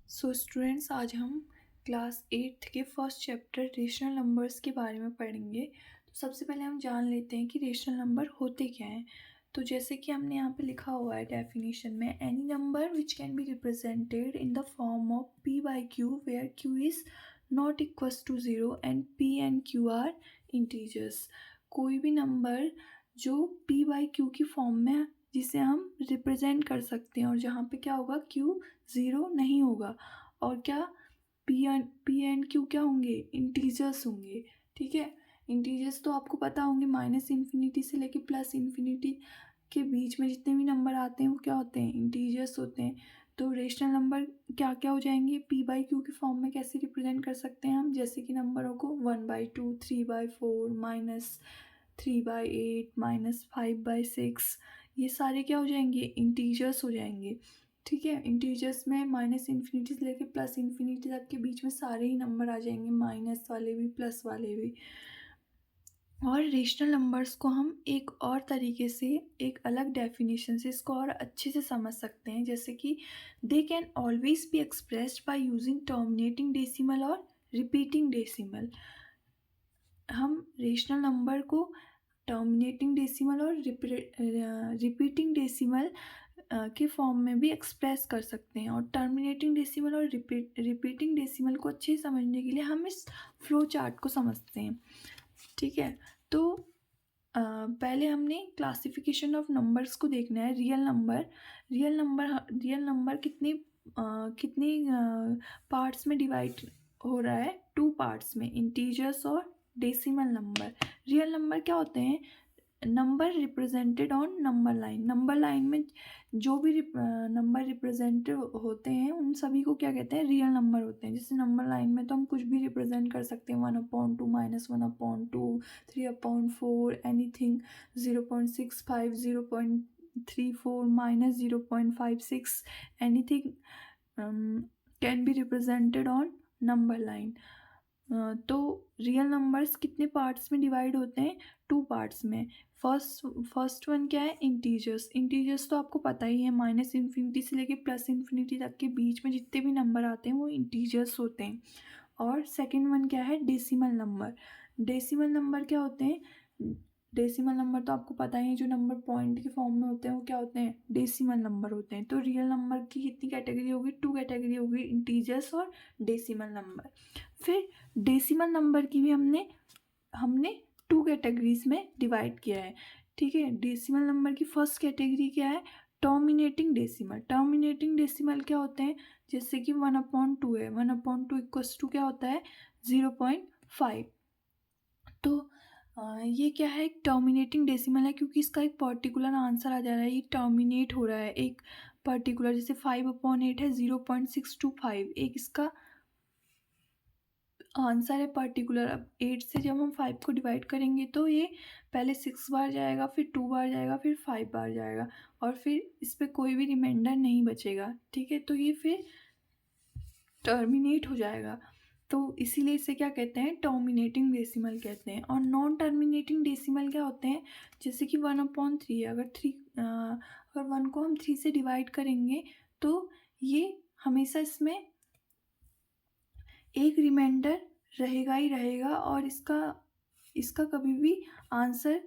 So students, आज हम class 8th के फर्स्ट चैप्टर रेशनल नंबर्स के बारे में पढ़ेंगे। तो सबसे पहले हम जान लेते हैं कि रेशनल नंबर होते क्या हैं। तो जैसे कि हमने यहाँ पे लिखा हुआ है डेफिनेशन में, any number which can be represented in the form of p by q where q is not equals to 0 and p and q are integers. कोई भी नंबर जो p बाई क्यू की फॉर्म में जिसे हम represent कर सकते हैं और जहाँ पे क्या होगा, q 0 नहीं होगा और क्या पी एंड क्यू क्या होंगे, इंटीजर्स होंगे। ठीक है, इंटीजर्स तो आपको पता होंगे, माइनस इन्फिनिटी से लेके प्लस इन्फिनिटी के बीच में जितने भी नंबर आते हैं वो क्या होते हैं, इंटीजर्स होते हैं। तो रेशनल नंबर क्या क्या हो जाएंगे, पी बाई क्यू की फॉर्म में कैसे रिप्रेजेंट कर सकते हैं हम, जैसे कि नंबरों को 1/2, 3/4, -3/8, -5/6, ये सारे क्या हो जाएंगे, इंटीजर्स हो जाएंगे। ठीक है, इंटीजर्स में माइनस इन्फिनिटी से लेके प्लस इन्फिनिटी तक के बीच में सारे ही नंबर आ जाएंगे, माइनस वाले भी प्लस वाले भी। और रेशनल नंबर्स को हम एक और तरीके से, एक अलग डेफिनेशन से इसको और अच्छे से समझ सकते हैं, जैसे कि they can always be expressed by using terminating decimal और रिपीटिंग डेसिमल। हम रेशनल नंबर को टर्मिनेटिंग डेसिमल और रिपीटिंग डेसिमल के फॉर्म में भी एक्सप्रेस कर सकते हैं। और टर्मिनेटिंग डेसिमल और रिपीटिंग डेसिमल को अच्छे से समझने के लिए हम इस फ्लो चार्ट को समझते हैं। ठीक है, तो पहले हमने क्लासिफिकेशन ऑफ नंबर्स को देखना है। रियल नंबर कितने पार्ट्स में डिवाइड हो रहा है, 2 पार्ट्स में, इंटीजर्स और डेसिमल नंबर। रियल नंबर क्या होते हैं, number represented on number line. Number line में जो भी नंबर रिप्रेजेंट होते हैं उन सभी को क्या कहते हैं, रियल नंबर होते हैं। जैसे नंबर लाइन में तो हम कुछ भी रिप्रेजेंट कर सकते हैं, 1/2, -1/2, 3/4, anything, 0.65, 0.34, -0.56, anything can be represented on number line. तो रियल नंबर्स कितने पार्ट्स में डिवाइड होते हैं, 2 पार्ट्स में। फर्स्ट वन क्या है, इंटीजर्स। इंटीजर्स तो आपको पता ही है, माइनस इन्फिनिटी से लेके प्लस इन्फिनिटी तक के बीच में जितने भी नंबर आते हैं वो इंटीजर्स होते हैं। और सेकेंड वन क्या है, डेसिमल नंबर। डेसिमल नंबर क्या होते हैं, डेसिमल नंबर तो आपको पता ही है, जो नंबर पॉइंट के फॉर्म में होते हैं वो क्या होते हैं, डेसिमल नंबर होते हैं। तो रियल नंबर की कितनी कैटेगरी होगी, 2 कैटेगरी होगी, इंटीजर्स और डेसिमल नंबर। फिर डेसिमल नंबर की भी हमने 2 कैटेगरीज में डिवाइड किया है। ठीक है, डेसिमल नंबर की फर्स्ट कैटेगरी क्या है, टर्मिनेटिंग डेसिमल। टर्मिनेटिंग डेसिमल क्या होते हैं, जैसे कि 1/2 है, 1/2 इक्वल्स टू क्या होता है, 0.5। तो ये क्या है, एक टर्मिनेटिंग डेसिमल है, क्योंकि इसका एक पर्टिकुलर आंसर आ जा रहा है, ये टर्मिनेट हो रहा है एक पर्टिकुलर, जैसे 5/8 है, 0.625 एक इसका आंसर है पर्टिकुलर। अब 8 से जब हम 5 को डिवाइड करेंगे तो ये पहले 6 बार जाएगा, फिर 2 बार जाएगा, फिर 5 बार जाएगा, और फिर इस पर कोई भी रिमाइंडर नहीं बचेगा। ठीक है, तो ये फिर टर्मिनेट हो जाएगा। तो इसीलिए इसे क्या कहते हैं, टर्मिनेटिंग डेसिमल कहते हैं। और नॉन टर्मिनेटिंग डेसिमल क्या होते हैं, जैसे कि 1/3 है, अगर 1 को हम 3 से डिवाइड करेंगे तो ये हमेशा इसमें एक रिमाइंडर रहेगा ही रहेगा, और इसका कभी भी आंसर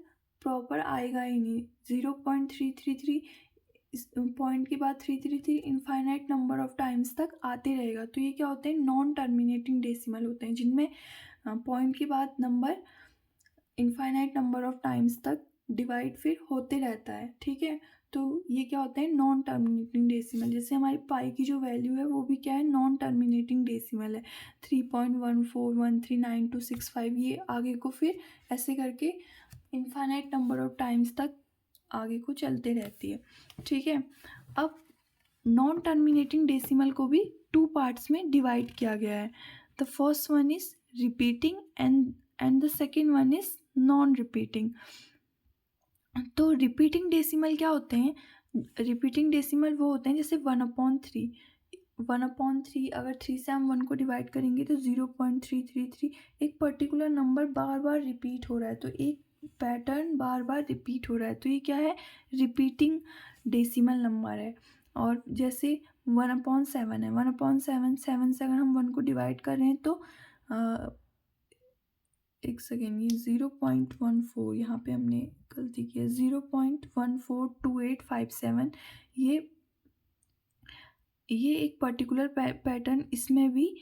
प्रॉपर आएगा ही नहीं। 0.333 इस पॉइंट के बाद 333 इनफाइनाइट नंबर ऑफ टाइम्स तक आते रहेगा। तो ये क्या होते हैं, नॉन टर्मिनेटिंग डेसिमल होते हैं, जिनमें पॉइंट के बाद number infinite number of times तक डिवाइड फिर होते रहता है। ठीक है, तो ये क्या होते हैं, नॉन टर्मिनेटिंग डेसिमल। जैसे हमारी पाई की जो वैल्यू है वो भी क्या है, नॉन टर्मिनेटिंग डेसिमल है, 3.14139265। ये आगे को फिर ऐसे करके इनफाइनाइट नंबर ऑफ टाइम्स तक आगे को चलते रहती है। ठीक है, अब नॉन टर्मिनेटिंग डेसिमल को भी 2 पार्ट्स में डिवाइड किया गया है। The first one is repeating and the second one is non repeating. तो रिपीटिंग डेसिमल क्या होते हैं, रिपीटिंग डेसिमल वो होते हैं जैसे 1/3। 1/3 अगर 3 से हम 1 को डिवाइड करेंगे तो 0.333 एक पर्टिकुलर नंबर बार बार रिपीट हो रहा है, तो एक पैटर्न बार बार रिपीट हो रहा है, तो ये क्या है, रिपीटिंग डेसिमल नंबर है। और जैसे 1/7 है। 1/7 7 से अगर हम 1 को डिवाइड कर रहे हैं तो एक सेकेंड, ये 0.14 यहाँ पे हमने गलती की है, 0.142857। ये एक पर्टिकुलर पैटर्न इसमें भी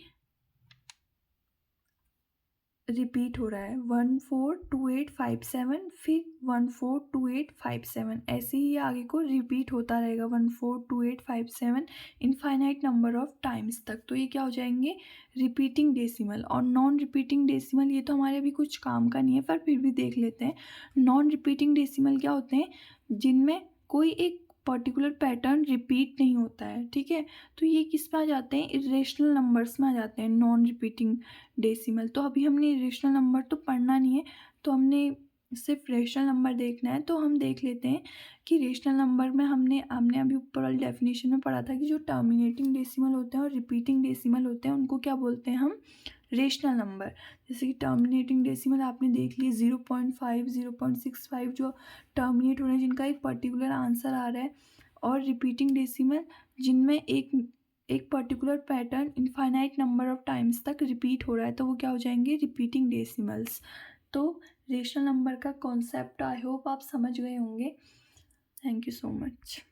रिपीट हो रहा है। 142857 फिर 142857, ऐसे ही ये आगे को रिपीट होता रहेगा 142857 इनफाइनाइट नंबर ऑफ टाइम्स तक। तो ये क्या हो जाएंगे, रिपीटिंग डेसिमल। और नॉन रिपीटिंग डेसिमल ये तो हमारे अभी कुछ काम का नहीं है, पर फिर भी देख लेते हैं। नॉन रिपीटिंग डेसिमल क्या होते हैं, जिनमें कोई एक पर्टिकुलर पैटर्न रिपीट नहीं होता है, ठीक है। तो ये किस में आ जाते हैं, इरेशनल नंबर्स में आ जाते हैं नॉन रिपीटिंग डेसिमल। तो अभी हमने रेशनल नंबर तो पढ़ना नहीं है, तो हमने सिर्फ रेशनल नंबर देखना है। तो हम देख लेते हैं कि रेशनल नंबर में हमने अभी ऊपर वाली डेफिनेशन में पढ़ा था कि जो टर्मिनेटिंग डेसिमल होते हैं और रिपीटिंग डेसिमल होते हैं उनको क्या बोलते हैं हम, रेशनल नंबर। जैसे कि टर्मिनेटिंग डेसिमल आपने देख लिए 0.5 0.65 जो टर्मिनेट हो रहे हैं, जिनका एक पर्टिकुलर आंसर आ रहा है। और रिपीटिंग डेसिमल जिनमें एक particular pattern infinite number of times तक रिपीट हो रहा है, तो वो क्या हो जाएंगे, रिपीटिंग डेसिमल्स। तो रेशनल नंबर का कॉन्सेप्ट आई होप आप समझ गए होंगे। Thank you so much.